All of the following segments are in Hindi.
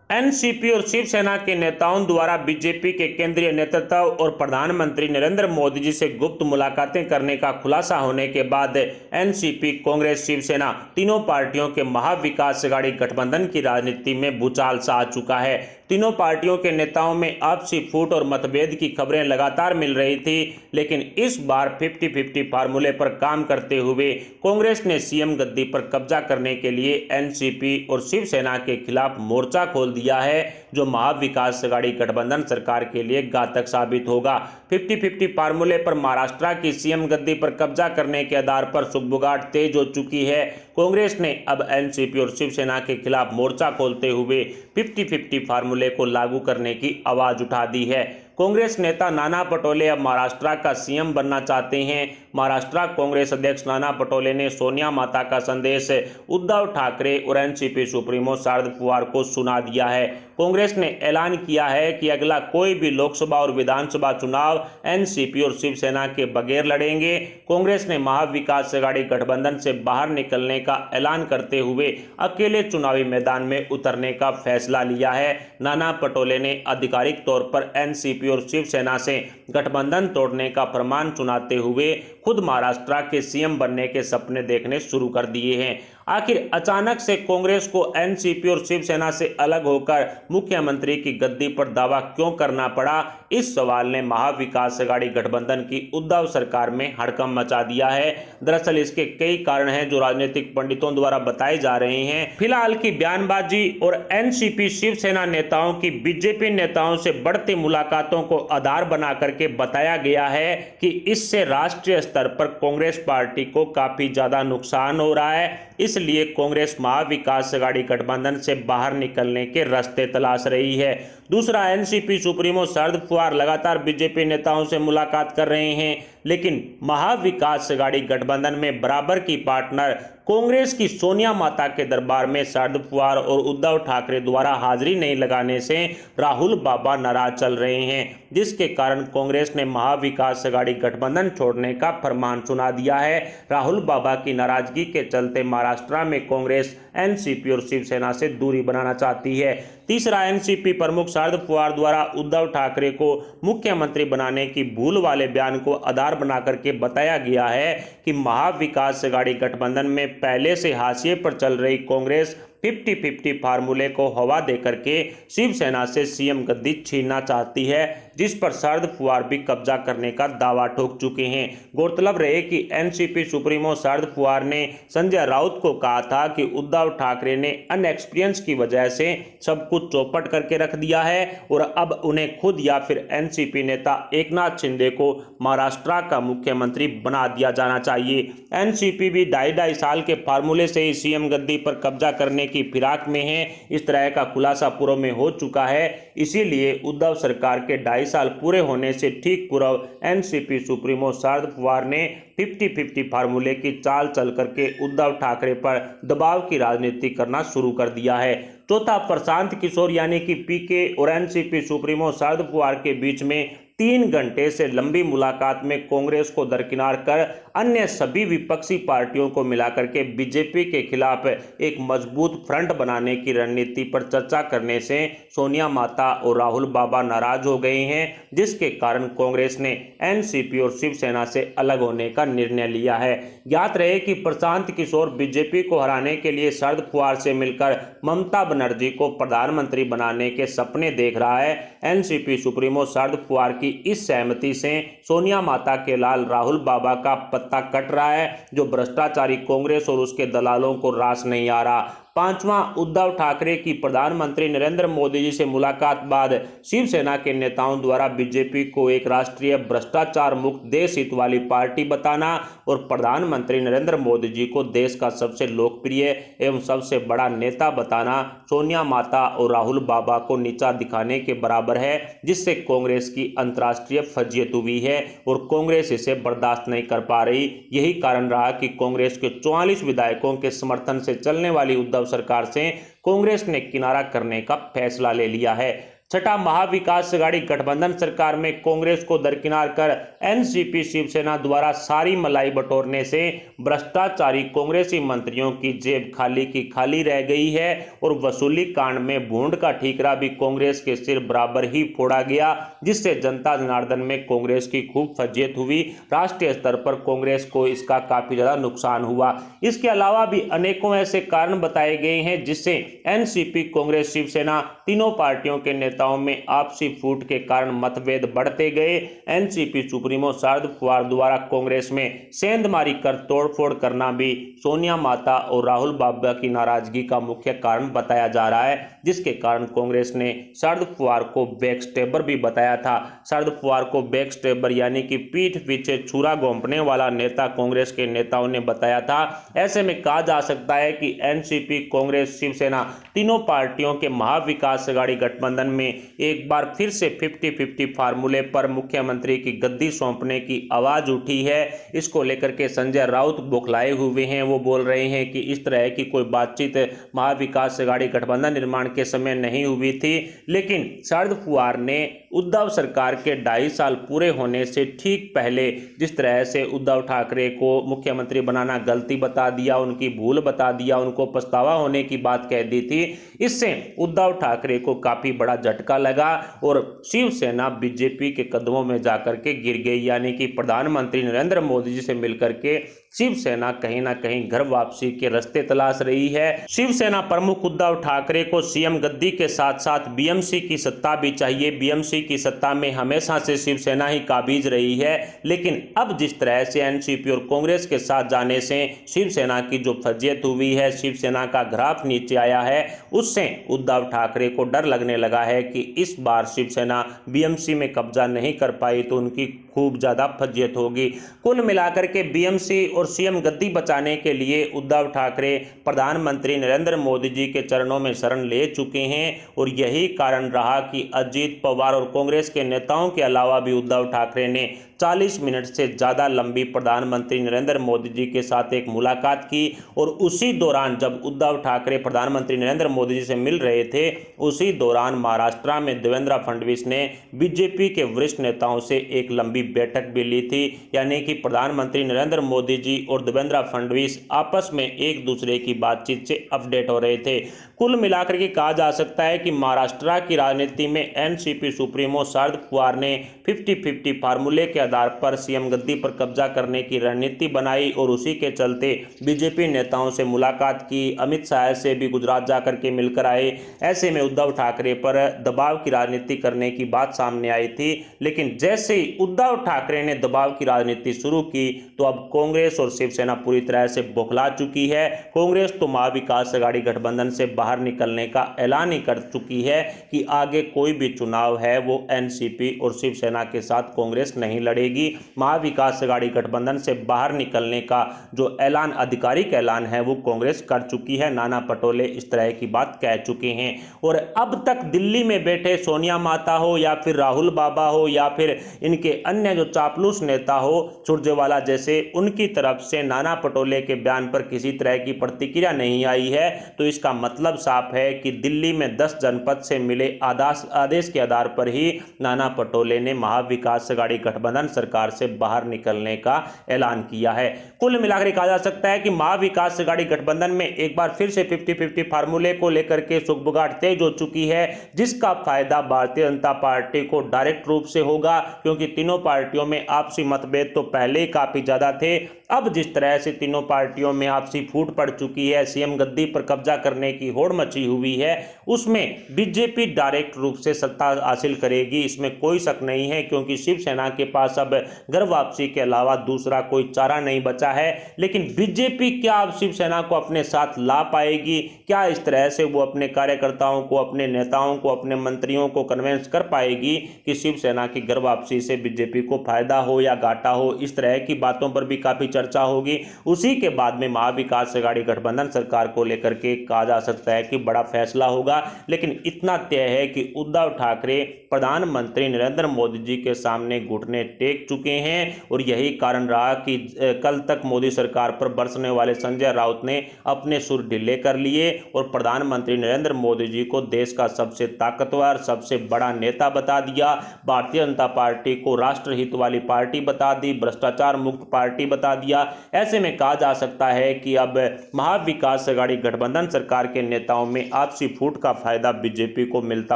एनसीपी और शिवसेना के नेताओं द्वारा बीजेपी के केंद्रीय नेतृत्व और प्रधानमंत्री नरेंद्र मोदी जी से गुप्त मुलाकातें करने का खुलासा होने के बाद एनसीपी, कांग्रेस, शिवसेना तीनों पार्टियों के महाविकास अघाड़ी गठबंधन की राजनीति में भूचाल सा आ चुका है। तीनों पार्टियों के नेताओं में आपसी फूट और मतभेद की खबरें लगातार मिल रही थी, लेकिन इस बार 50-50 फार्मूले पर काम करते हुए कांग्रेस ने सीएम गद्दी पर कब्जा करने के लिए एनसीपी और शिवसेना के खिलाफ मोर्चा खोल दिया है, जो महाविकास अघाड़ी गठबंधन सरकार के लिए घातक साबित होगा। 50-50 फार्मूले पर महाराष्ट्र की सीएम गद्दी पर कब्जा करने के आधार पर सुगबुगाहट तेज हो चुकी है। कांग्रेस ने अब एनसीपी और शिवसेना के खिलाफ मोर्चा खोलते हुए 50-50 फार्मूले को लागू करने की आवाज उठा दी है। कांग्रेस नेता नाना पटोले अब महाराष्ट्र का सीएम बनना चाहते हैं। महाराष्ट्र कांग्रेस अध्यक्ष नाना पटोले ने सोनिया माता का संदेश उद्धव ठाकरे और एनसीपी सुप्रीमो शरद पवार को सुना दिया है। कांग्रेस ने ऐलान किया है कि अगला कोई भी लोकसभा और विधानसभा चुनाव एनसीपी और शिवसेना के बगैर लड़ेंगे। कांग्रेस ने महाविकास अघाड़ी गठबंधन से बाहर निकलने का ऐलान करते हुए अकेले चुनावी मैदान में उतरने का फैसला लिया है। नाना पटोले ने आधिकारिक तौर पर एनसीपी और शिवसेना से गठबंधन तोड़ने का फरमान सुनाते हुए खुद महाराष्ट्र के सीएम बनने के सपने देखने शुरू कर दिए हैं। आखिर अचानक से कांग्रेस को एनसीपी और शिवसेना से अलग होकर मुख्यमंत्री की गद्दी पर दावा क्यों करना पड़ा? इस सवाल ने महाविकास अघाड़ी गठबंधन की उद्धव सरकार में हड़कंप मचा दिया है। दरअसल इसके कई कारण हैं जो राजनीतिक पंडितों द्वारा बताए जा रहे हैं। फिलहाल की बयानबाजी और एनसीपी शिवसेना नेताओं की बीजेपी नेताओं से बढ़ती मुलाकातों को आधार बना करके बताया गया है कि इससे राष्ट्रीय स्तर पर कांग्रेस पार्टी को काफी ज्यादा नुकसान हो रहा है। इसलिए कांग्रेस महाविकास अघाड़ी गठबंधन से बाहर निकलने के रास्ते तलाश रही है। दूसरा, एनसीपी सुप्रीमो शरद पवार लगातार बीजेपी नेताओं से मुलाकात कर रहे हैं, लेकिन महाविकास अघाड़ी गठबंधन में बराबर की पार्टनर कांग्रेस की सोनिया माता के दरबार में शरद पवार और उद्धव ठाकरे द्वारा हाजिरी नहीं लगाने से राहुल बाबा नाराज चल रहे हैं, जिसके कारण कांग्रेस ने महाविकास अघाड़ी गठबंधन छोड़ने का फरमान सुना दिया है। राहुल बाबा की नाराजगी के चलते महाराष्ट्र में कांग्रेस एनसीपी और शिवसेना से दूरी बनाना चाहती है। तीसरा, एनसीपी प्रमुख शरद पवार द्वारा उद्धव ठाकरे को मुख्यमंत्री बनाने की भूल वाले बयान को आधार बना करके बताया गया है कि महाविकास अघाड़ी गठबंधन में पहले से हाशिए पर चल रही कांग्रेस 50-50 फार्मूले को हवा देकर के शिवसेना से सीएम गद्दी छीनना चाहती है, जिस पर शरद पवार भी कब्जा करने का दावा ठोक चुके हैं। गौरतलब रहे कि एनसीपी सुप्रीमो शरद पवार ने संजय राउत को कहा था कि उद्धव ठाकरे ने अनएक्सपीरियंस की वजह से सब कुछ चौपट करके रख दिया है और अब उन्हें खुद या फिर एनसीपी नेता एकनाथ शिंदे को महाराष्ट्र का मुख्यमंत्री बना दिया जाना चाहिए। एनसीपी भी 2.5 साल के फार्मूले से ही सीएम गद्दी पर कब्जा करने की फिराक में है। इस तरह का खुलासा पूर्व में हो चुका है। इसीलिए उद्धव सरकार के 2.5 साल पूरे होने से ठीक पूर्व एनसीपी सुप्रीमो शरद पवार ने 50-50 फार्मूले की चाल चल करके उद्धव ठाकरे पर दबाव की राजनीति करना शुरू कर दिया है। चौथा, प्रशांत किशोर यानी कि पीके और एनसीपी सुप्रीमो शरद पवार के बीच में 3 घंटे से लंबी मुलाकात में कांग्रेस को दरकिनार कर अन्य सभी विपक्षी पार्टियों को मिलाकर के बीजेपी के खिलाफ एक मजबूत फ्रंट बनाने की रणनीति पर चर्चा करने से सोनिया माता और राहुल बाबा नाराज हो गए हैं, जिसके कारण कांग्रेस ने एनसीपी और शिवसेना से अलग होने का निर्णय लिया है। ज्ञात रहे कि प्रशांत किशोर बीजेपी को हराने के लिए शरद पवार से मिलकर ममता बनर्जी को प्रधानमंत्री बनाने के सपने देख रहा है। एनसीपी सुप्रीमो शरद पवार की इस सहमति से सोनिया माता के लाल राहुल बाबा का पत्ता कट रहा है, जो भ्रष्टाचारी कांग्रेस और उसके दलालों को रास नहीं आ रहा। पांचवां, उद्धव ठाकरे की प्रधानमंत्री नरेंद्र मोदी जी से मुलाकात बाद शिवसेना के नेताओं द्वारा बीजेपी को एक राष्ट्रीय भ्रष्टाचार मुक्त देश हित वाली पार्टी बताना और प्रधानमंत्री नरेंद्र मोदी जी को देश का सबसे लोकप्रिय एवं सबसे बड़ा नेता बताना सोनिया माता और राहुल बाबा को नीचा दिखाने के बराबर है, जिससे कांग्रेस की अंतर्राष्ट्रीय फजीयत हुई है और कांग्रेस इसे बर्दाश्त नहीं कर पा रही। यही कारण रहा कि कांग्रेस के 44 विधायकों के समर्थन से चलने वाली उद्धव सरकार से कांग्रेस ने किनारा करने का फैसला ले लिया है। छठा, महाविकास अघाड़ी गठबंधन सरकार में कांग्रेस को दरकिनार कर एनसीपी शिवसेना द्वारा सारी मलाई बटोरने से भ्रष्टाचारी कांग्रेसी मंत्रियों की जेब खाली की खाली रह गई है और वसूली कांड में भूंड का ठीकरा भी कांग्रेस के सिर बराबर ही फोड़ा गया, जिससे जनता जनार्दन में कांग्रेस की खूब फजीयत हुई। राष्ट्रीय स्तर पर कांग्रेस को इसका काफी ज्यादा नुकसान हुआ। इसके अलावा भी अनेकों ऐसे कारण बताए गए हैं जिससे एनसीपी, कांग्रेस, शिवसेना तीनों पार्टियों के नेताओं में आपसी फूट के कारण मतभेद बढ़ते गए। एनसीपी सुप्रीमो शरद पवार द्वारा कांग्रेस में सेंधमारी कर तोड़फोड़ करना भी सोनिया माता और राहुल बाबा की नाराजगी का मुख्य कारण बताया जा रहा है, जिसके कारण कांग्रेस ने शरद पवार को बैकस्टेबर भी बताया था। शरद पवार को बैकस्टेबर यानी कि पीठ पीछे छुरा घोंपने वाला नेता कांग्रेस के नेताओं ने बताया था। ऐसे में कहा जा सकता है कि एनसीपी, कांग्रेस, शिवसेना तीनों पार्टियों के महाविकास अघाड़ी गठबंधन में एक बार फिर से 50-50 फार्मूले पर मुख्यमंत्री की गद्दी सौंपने की आवाज उठी है। इसको लेकर के संजय राउत बौखलाए हुए हैं। वो बोल रहे हैं कि इस तरह की कोई बातचीत महाविकास अघाड़ी गठबंधन निर्माण के समय नहीं हुई थी, लेकिन शरद पवार ने उद्धव सरकार के 2.5 साल पूरे होने से ठीक पहले जिस तरह से उद्धव ठाकरे को मुख्यमंत्री बनाना गलती बता दिया, उनकी भूल बता दिया, उनको पछतावा होने की बात कह दी थी, इससे उद्धव ठाकरे को काफी बड़ा झटका लगा और शिवसेना बीजेपी के कदमों में जाकर के गिर गई। यानी कि प्रधानमंत्री नरेंद्र मोदी जी से मिलकर के शिवसेना कहीं ना कहीं घर वापसी के रास्ते तलाश रही है। शिवसेना प्रमुख उद्धव ठाकरे को सीएम गद्दी के साथ साथ बीएमसी की सत्ता भी चाहिए। बीएमसी की सत्ता में हमेशा से शिवसेना ही काबिज रही है, लेकिन अब जिस तरह से एनसीपी और कांग्रेस के साथ जाने से शिवसेना की जो फजीयत हुई है, शिवसेना का ग्राफ नीचे आया है, उससे उद्धव ठाकरे को डर लगने लगा है कि इस बार शिवसेना बीएमसी में कब्जा नहीं कर पाई तो उनकी खूब ज्यादा फजीयत होगी। कुल मिलाकर के बीएमसी और सीएम गद्दी बचाने के लिए उद्धव ठाकरे प्रधानमंत्री नरेंद्र मोदी जी के चरणों में शरण ले चुके हैं और यही कारण रहा कि अजीत पवार और कांग्रेस के नेताओं के अलावा भी उद्धव ठाकरे ने 40 मिनट से ज़्यादा लंबी प्रधानमंत्री नरेंद्र मोदी जी के साथ एक मुलाकात की और उसी दौरान जब उद्धव ठाकरे प्रधानमंत्री नरेंद्र मोदी जी से मिल रहे थे, उसी दौरान महाराष्ट्र में देवेंद्र फडणवीस ने बीजेपी के वरिष्ठ नेताओं से एक लंबी बैठक भी ली थी। यानी कि प्रधानमंत्री नरेंद्र मोदी जी और देवेंद्र फडणवीस आपस में एक दूसरे की बातचीत से अपडेट हो रहे थे। कुल मिलाकर के कहा जा सकता है कि महाराष्ट्र की राजनीति में एनसीपी सुप्रीमो शरद पवार ने 50-50 फार्मूले के आधार पर सीएम गद्दी पर कब्जा करने की रणनीति बनाई और उसी के चलते बीजेपी नेताओं से मुलाकात की, अमित शाह से भी गुजरात जाकर के मिलकर आए। ऐसे में उद्धव ठाकरे पर दबाव की राजनीति करने की बात सामने आई थी, लेकिन जैसे ही उद्धव ठाकरे ने दबाव की राजनीति शुरू की तो अब कांग्रेस और शिवसेना पूरी तरह से बौखला चुकी है। कांग्रेस तो महाविकास अघाड़ी गठबंधन से बाहर निकलने का ऐलान ही कर चुकी है कि आगे कोई भी चुनाव है वो एनसीपी और शिवसेना के साथ कांग्रेस नहीं लड़ेगी। महाविकास अघाड़ी गठबंधन से बाहर निकलने का जो ऐलान, आधिकारिक ऐलान है, वो कांग्रेस कर चुकी है। नाना पटोले इस तरह की बात कह चुके हैं और अब तक दिल्ली में बैठे सोनिया माता हो या फिर राहुल बाबा हो या फिर इनके अन्य जो चापलूस नेता हो सुरजेवाला जैसे, उनकी तरफ से नाना पटोले के बयान पर किसी तरह की प्रतिक्रिया नहीं आई है। तो इसका मतलब साफ है कि दिल्ली में 10 जनपद से मिले आदेश के आधार पर ही नाना पटोले ने महाविकास अघाड़ी गठबंधन सरकार से बाहर निकलने का ऐलान किया है। कुल मिलाकर कहा जा सकता है कि महाविकास अघाड़ी गठबंधन में एक बार फिर से 50-50 फार्मूले को लेकर के सुगबुगाहट तेज हो चुकी है, जिसका फायदा भारतीय जनता पार्टी को डायरेक्ट रूप से होगा, क्योंकि तीनों पार्टियों में आपसी मतभेद तो पहले ही काफी ज्यादा थे। अब जिस तरह से तीनों पार्टियों में आपसी फूट पड़ चुकी है, सीएम गद्दी पर कब्जा करने की होड़ मची हुई है, उसमें बीजेपी डायरेक्ट रूप से सत्ता हासिल करेगी, इसमें कोई शक नहीं है, क्योंकि शिवसेना के पास अब घर वापसी के अलावा दूसरा कोई चारा नहीं बचा है। लेकिन बीजेपी क्या अब शिवसेना को अपने साथ ला पाएगी? क्या इस तरह से वो अपने कार्यकर्ताओं को, अपने नेताओं को, अपने मंत्रियों को कन्विंस कर पाएगी कि शिवसेना की घर वापसी से बीजेपी को फायदा हो या घाटा हो? इस तरह की बातों पर भी काफी चर्चा होगी। उसी के बाद में महाविकास अघाड़ी गठबंधन सरकार को लेकर के कहा जा सकता है कि बड़ा फैसला होगा। लेकिन इतना तय है कि उद्धव ठाकरे प्रधानमंत्री नरेंद्र मोदी जी के सामने घुटने टेक चुके हैं और यही कारण रहा कि कल तक तक मोदी सरकार पर बरसने वाले संजय राउत ने अपने सुर ढीले कर लिए और प्रधानमंत्री नरेंद्र मोदी जी को देश का सबसे ताकतवर, सबसे बड़ा नेता बता दिया। भारतीय जनता पार्टी को राष्ट्रहित वाली पार्टी बता दी, भ्रष्टाचार मुक्त पार्टी बता दिया। ऐसे में कहा जा सकता है कि अब महाविकास अघाड़ी गठबंधन सरकार के नेताओं में आपसी फूट का फायदा बीजेपी को मिलता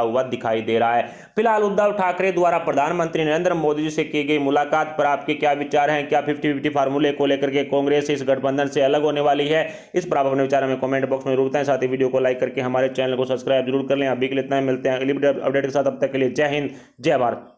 हुआ दिखाई दे रहा है। फिलहाल उद्धव ठाकरे द्वारा प्रधानमंत्री नरेंद्र मोदी जी से की गई मुलाकात पर आपके क्या विचार हैं? क्या 50-50 फार्मूले को लेकर के कांग्रेस इस गठबंधन से अलग होने वाली है? इस पर आप अपने विचार हमें कमेंट बॉक्स में जरूर बताएं। साथ ही वीडियो को लाइक करके हमारे चैनल को सब्सक्राइब जरूर कर लें। अभी के लिए इतना ही, मिलते हैं अगली वीडियो अपडेट के साथ। अब तक के लिए जय हिंद, जय भारत।